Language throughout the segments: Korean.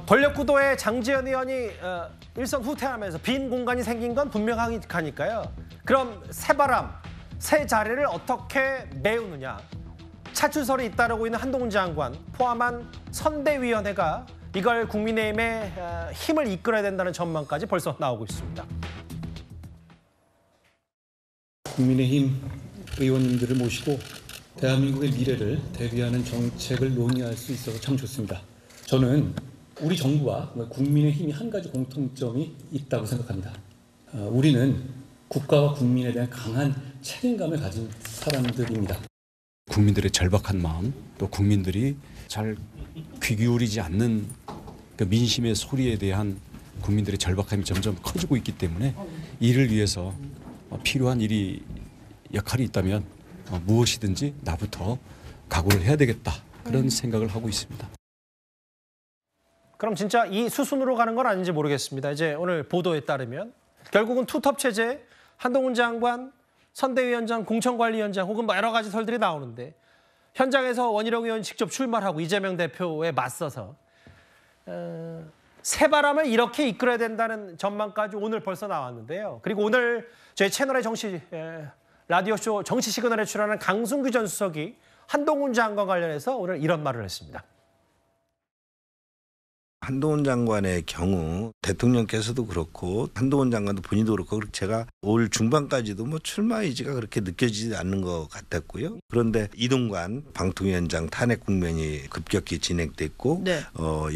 권력 구도에 장제원 의원이 일선 후퇴하면서 빈 공간이 생긴 건 분명하니까요. 그럼 새바람, 새 자리를 어떻게 메우느냐. 차출설이 잇따르고 있는 한동훈 장관 포함한 선대위원회가 이걸 국민의힘의 힘을 이끌어야 된다는 전망까지 벌써 나오고 있습니다. 국민의힘 의원님들을 모시고 대한민국의 미래를 대비하는 정책을 논의할 수 있어서 참 좋습니다. 저는 우리 정부와 국민의힘이 한 가지 공통점이 있다고 생각합니다. 우리는 국가와 국민에 대한 강한 책임감을 가진 사람들입니다. 국민들의 절박한 마음, 또 국민들이 잘 귀 기울이지 않는 그 민심의 소리에 대한 국민들의 절박함이 점점 커지고 있기 때문에 이를 위해서 필요한 역할이 있다면 무엇이든지 나부터 각오를 해야 되겠다. 그런 생각을 하고 있습니다. 그럼 진짜 이 수순으로 가는 건 아닌지 모르겠습니다. 이제 오늘 보도에 따르면 결국은 투톱 체제, 한동훈 장관, 선대위원장, 공천관리위원장 혹은 여러 가지 설들이 나오는데 현장에서 원희룡 의원이 직접 출마를 하고 이재명 대표에 맞서서 새바람을 이렇게 이끌어야 된다는 전망까지 오늘 벌써 나왔는데요. 그리고 오늘 저희 채널의 라디오쇼 정치 시그널에 출연한 강승규 전 수석이 한동훈 장관 관련해서 오늘 이런 말을 했습니다. 한동훈 장관의 경우 대통령께서도 그렇고 한동훈 장관도 본인도 그렇고 제가 올 중반까지도 출마 의지가 그렇게 느껴지지 않는 것 같았고요. 그런데 이동관 방통위원장 탄핵 국면이 급격히 진행됐고 네.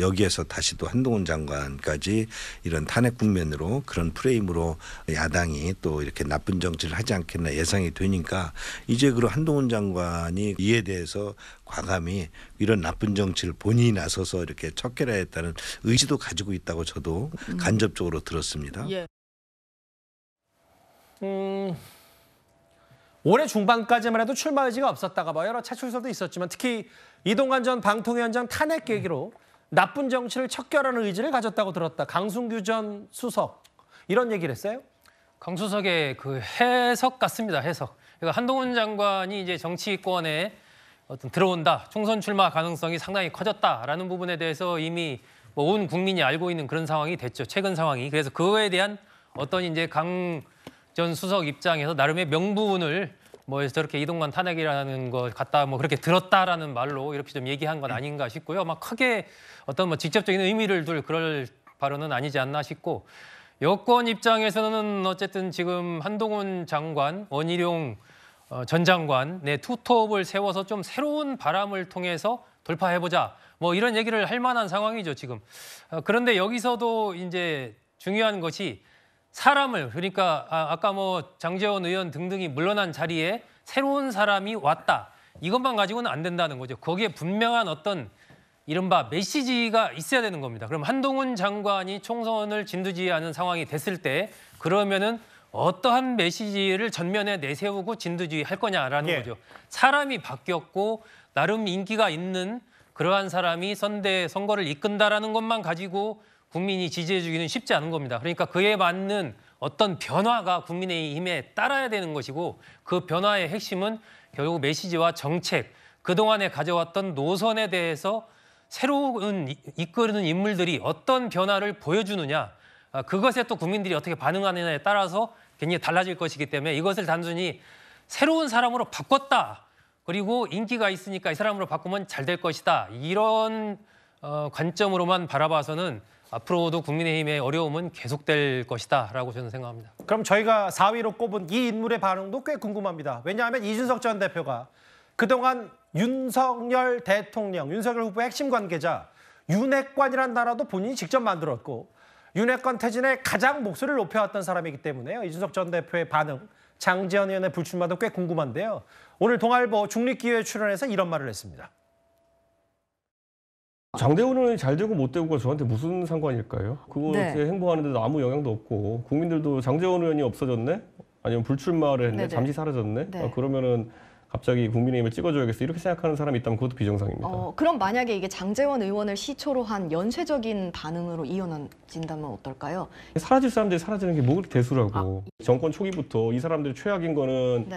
여기에서 다시 또 한동훈 장관까지 이런 탄핵 국면으로 그런 프레임으로 야당이 또 이렇게 나쁜 정치를 하지 않겠나 예상이 되니까 이제 그런 한동훈 장관이 이에 대해서 과감히 이런 나쁜 정치를 본인이 나서서 이렇게 척결하였다는 의지도 가지고 있다고 저도 간접적으로 들었습니다. 예. 올해 중반까지만 해도 출마 의지가 없었다가 여러 차출설도 있었지만 특히 이동관 전 방통위원장 탄핵 계기로 나쁜 정치를 척결하는 의지를 가졌다고 들었다. 강승규 전 수석 이런 얘기를 했어요? 강 수석의 그 해석 같습니다. 해석. 그러니까 한동훈 장관이 이제 정치권에 들어온다. 총선 출마 가능성이 상당히 커졌다라는 부분에 대해서 이미 온 국민이 알고 있는 그런 상황이 됐죠. 최근 상황이. 그래서 그거에 대한 어떤 이제 강 전 수석 입장에서 나름의 명분을 저렇게 이동관 탄핵이라는 것 갖다 그렇게 들었다라는 말로 이렇게 좀 얘기한 건 아닌가 싶고요. 크게 어떤 직접적인 의미를 둘 그럴 발언은 아니지 않나 싶고 여권 입장에서는 어쨌든 지금 한동훈 장관, 원희룡 전 장관의 투톱을 세워서 좀 새로운 바람을 통해서 돌파해보자. 이런 얘기를 할 만한 상황이죠, 지금. 그런데 여기서도 이제 중요한 것이 사람을, 그러니까 아까 장제원 의원 등등이 물러난 자리에 새로운 사람이 왔다. 이것만 가지고는 안 된다는 거죠. 거기에 분명한 어떤 이른바 메시지가 있어야 되는 겁니다. 그럼 한동훈 장관이 총선을 진두지휘하는 상황이 됐을 때 그러면은 어떠한 메시지를 전면에 내세우고 진두지휘할 거냐라는 거죠. 사람이 바뀌었고 나름 인기가 있는 그러한 사람이 선거를 이끈다라는 것만 가지고 국민이 지지해주기는 쉽지 않은 겁니다. 그러니까 그에 맞는 어떤 변화가 국민의힘에 따라야 되는 것이고 그 변화의 핵심은 결국 메시지와 정책, 그동안에 가져왔던 노선에 대해서 새로운 이끄는 인물들이 어떤 변화를 보여주느냐, 그것에 또 국민들이 어떻게 반응하느냐에 따라서 굉장히 달라질 것이기 때문에 이것을 단순히 새로운 사람으로 바꿨다. 그리고 인기가 있으니까 이 사람으로 바꾸면 잘 될 것이다. 이런 관점으로만 바라봐서는 앞으로도 국민의힘의 어려움은 계속될 것이다라고 저는 생각합니다. 그럼 저희가 4위로 꼽은 이 인물의 반응도 꽤 궁금합니다. 왜냐하면 이준석 전 대표가 그동안 윤석열 대통령, 윤석열 후보의 핵심 관계자 윤핵관이라는 단어도 본인이 직접 만들었고 윤핵관 퇴진에 가장 목소리를 높여왔던 사람이기 때문에요. 이준석 전 대표의 반응, 장제원 의원의 불출마도 꽤 궁금한데요. 오늘 동아일보 중립기회에 출연해서 이런 말을 했습니다. 장제원 의원이 잘 되고 못 되고가 저한테 무슨 상관일까요? 그거 행보하는데도 아무 영향도 없고 국민들도 장제원 의원이 없어졌네? 아니면 불출마를 했네? 잠시 사라졌네? 그러면은 갑자기 국민의힘을 찍어줘야겠어 이렇게 생각하는 사람이 있다면 그것도 비정상입니다. 그럼 만약에 이게 장제원 의원을 시초로 한 연쇄적인 반응으로 이어진다면 어떨까요? 사라질 사람들이 사라지는 게 뭐 그렇게 대수라고. 정권 초기부터 이 사람들이 최악인 거는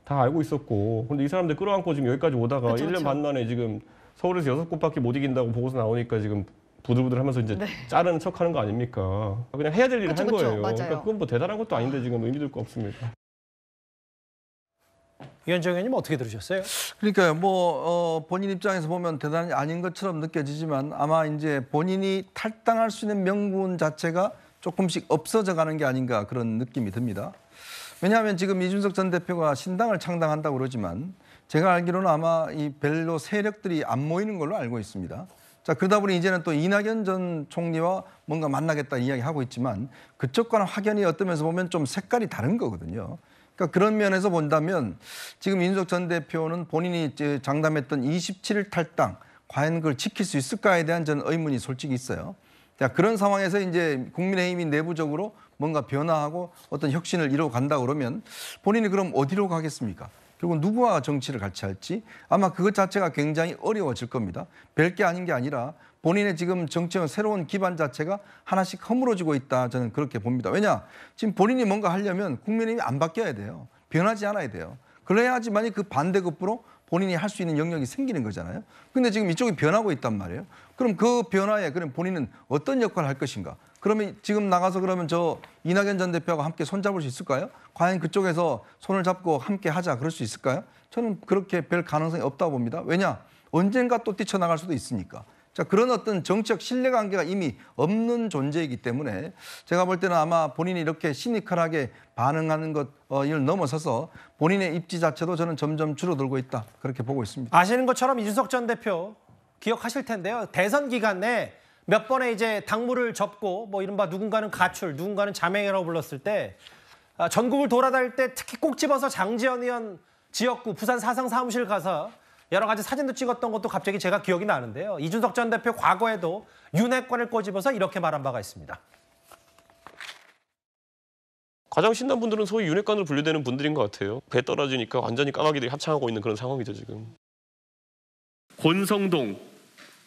다 알고 있었고 근데 이 사람들 끌어안고 지금 여기까지 오다가 1년 반 만에 지금 서울에서 6곳밖에 못 이긴다고 보고서 나오니까 지금 부들부들하면서 이제 자르는 척하는 거 아닙니까? 그냥 해야 될 일을 한 거예요. 맞아요. 그러니까 그건 뭐 대단한 것도 아닌데 지금 의미될 거 없습니다. 위원장 의원님 어떻게 들으셨어요? 그러니까요. 본인 입장에서 보면 대단히 아닌 것처럼 느껴지지만 아마 이제 본인이 탈당할 수 있는 명분 자체가 조금씩 없어져 가는 게 아닌가 그런 느낌이 듭니다. 왜냐하면 지금 이준석 전 대표가 신당을 창당한다고 그러지만 제가 알기로는 아마 이 별로 세력들이 안 모이는 걸로 알고 있습니다. 자, 그러다 보니 이제는 또 이낙연 전 총리와 뭔가 만나겠다 이야기하고 있지만 그쪽과는 확연히 어떤 면에서 보면 좀 색깔이 다른 거거든요. 그러니까 그런 면에서 본다면 지금 이준석 전 대표는 본인이 장담했던 27일 탈당 과연 그걸 지킬 수 있을까에 대한 저는 의문이 솔직히 있어요. 자, 그런 상황에서 이제 국민의힘이 내부적으로 뭔가 변화하고 어떤 혁신을 이루어 간다 그러면 본인이 그럼 어디로 가겠습니까? 그리고 누구와 정치를 같이 할지 아마 그것 자체가 굉장히 어려워질 겁니다. 별게 아닌 게 아니라 본인의 지금 정치의 새로운 기반 자체가 하나씩 허물어지고 있다 저는 그렇게 봅니다. 왜냐? 지금 본인이 뭔가 하려면 국민의힘이 안 바뀌어야 돼요. 변하지 않아야 돼요. 그래야지만이 그 반대급부로 본인이 할 수 있는 영역이 생기는 거잖아요. 근데 지금 이쪽이 변하고 있단 말이에요. 그럼 그 변화에 그럼 본인은 어떤 역할을 할 것인가? 그러면 지금 나가서 그러면 저 이낙연 전 대표하고 함께 손잡을 수 있을까요? 과연 그쪽에서 손을 잡고 함께 하자 그럴 수 있을까요? 저는 그렇게 별 가능성이 없다고 봅니다. 왜냐? 언젠가 또 뛰쳐나갈 수도 있으니까. 자, 그런 어떤 정치적 신뢰관계가 이미 없는 존재이기 때문에 제가 볼 때는 아마 본인이 이렇게 시니컬하게 반응하는 것을 넘어서서 본인의 입지 자체도 저는 점점 줄어들고 있다. 그렇게 보고 있습니다. 아시는 것처럼 이준석 전 대표 기억하실 텐데요. 대선 기간 내 몇 번의 이제 당무를 접고 뭐 이른바 누군가는 가출, 누군가는 자맹이라고 불렀을 때 전국을 돌아다닐 때 특히 꼭 집어서 장제원 의원 지역구 부산 사상 사무실 가서 여러 가지 사진도 찍었던 것도 갑자기 제가 기억이 나는데요. 이준석 전 대표 과거에도 윤핵관을 꼬집어서 이렇게 말한 바가 있습니다. 가장 신난 분들은 소위 윤핵관으로 분류되는 분들인 것 같아요. 배 떨어지니까 완전히 까마귀들이 합창하고 있는 그런 상황이죠 지금. 권성동,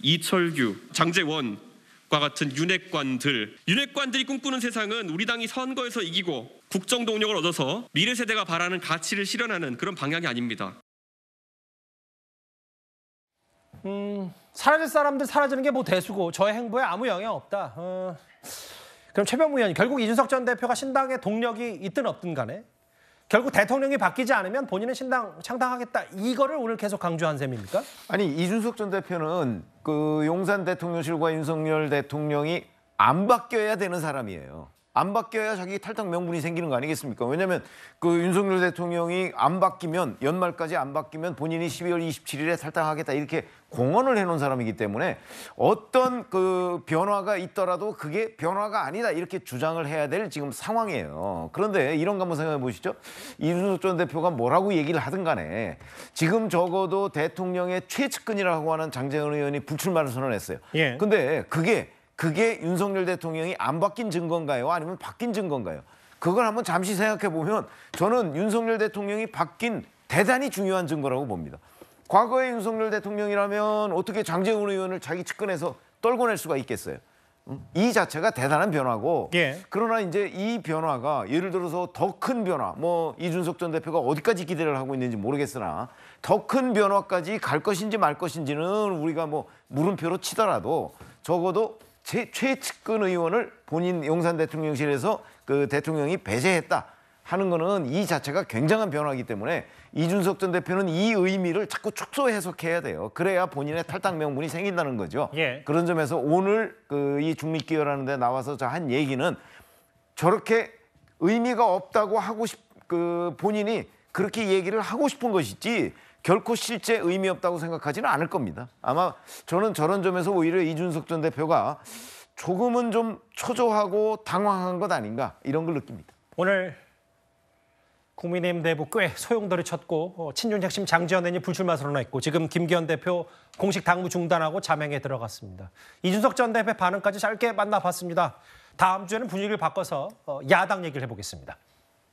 이철규, 장제원과 같은 윤핵관들이 꿈꾸는 세상은 우리 당이 선거에서 이기고 국정 동력을 얻어서 미래 세대가 바라는 가치를 실현하는 그런 방향이 아닙니다. 사라질 사람들 사라지는 게 뭐 대수고 저의 행보에 아무 영향 없다. 그럼 최병무 의원이 결국 이준석 전 대표가 신당에 동력이 있든 없든 간에 결국 대통령이 바뀌지 않으면 본인은 신당 창당하겠다. 이거를 오늘 계속 강조한 셈입니까? 아니 이준석 전 대표는 그 용산 대통령실과 윤석열 대통령이 안 바뀌어야 되는 사람이에요. 안 바뀌어야 자기 탈당 명분이 생기는 거 아니겠습니까? 왜냐하면 그 윤석열 대통령이 안 바뀌면 연말까지 안 바뀌면 본인이 12월 27일에 탈당하겠다 이렇게 공언을 해놓은 사람이기 때문에 어떤 그 변화가 있더라도 그게 변화가 아니다 이렇게 주장을 해야 될 지금 상황이에요. 그런데 이런 거 한번 생각해 보시죠. 이준석 전 대표가 뭐라고 얘기를 하든 간에 지금 적어도 대통령의 최측근이라고 하는 장제원 의원이 불출마를 선언했어요. 예. 근데 그게 윤석열 대통령이 안 바뀐 증거인가요? 아니면 바뀐 증거인가요? 그걸 한번 잠시 생각해 보면 저는 윤석열 대통령이 바뀐 대단히 중요한 증거라고 봅니다. 과거의 윤석열 대통령이라면 어떻게 장제원 의원을 자기 측근에서 떨궈낼 수가 있겠어요? 이 자체가 대단한 변화고 예. 그러나 이제 이 변화가 예를 들어서 더 큰 변화 뭐 이준석 전 대표가 어디까지 기대를 하고 있는지 모르겠으나 더 큰 변화까지 갈 것인지 말 것인지는 우리가 뭐 물음표로 치더라도 적어도 최측근 의원을 본인 용산 대통령실에서 그 대통령이 배제했다 하는 거는 이 자체가 굉장한 변화이기 때문에 이준석 전 대표는 이 의미를 자꾸 축소 해석해야 돼요. 그래야 본인의 탈당 명분이 생긴다는 거죠. 예. 그런 점에서 오늘 그 이 중립기여라는 데 나와서 한 얘기는 저렇게 의미가 없다고 하고 그 본인이 그렇게 얘기를 하고 싶은 것이지 결코 실제 의미 없다고 생각하지는 않을 겁니다. 아마 저는 저런 점에서 오히려 이준석 전 대표가 조금은 좀 초조하고 당황한 것 아닌가 이런 걸 느낍니다. 오늘 국민의힘 내부 꽤 소용돌이 쳤고 친윤 핵심 장제원 의원이 불출마 선언했고 지금 김기현 대표 공식 당무 중단하고 자맹에 들어갔습니다. 이준석 전 대표 반응까지 짧게 만나봤습니다. 다음 주에는 분위기를 바꿔서 야당 얘기를 해보겠습니다.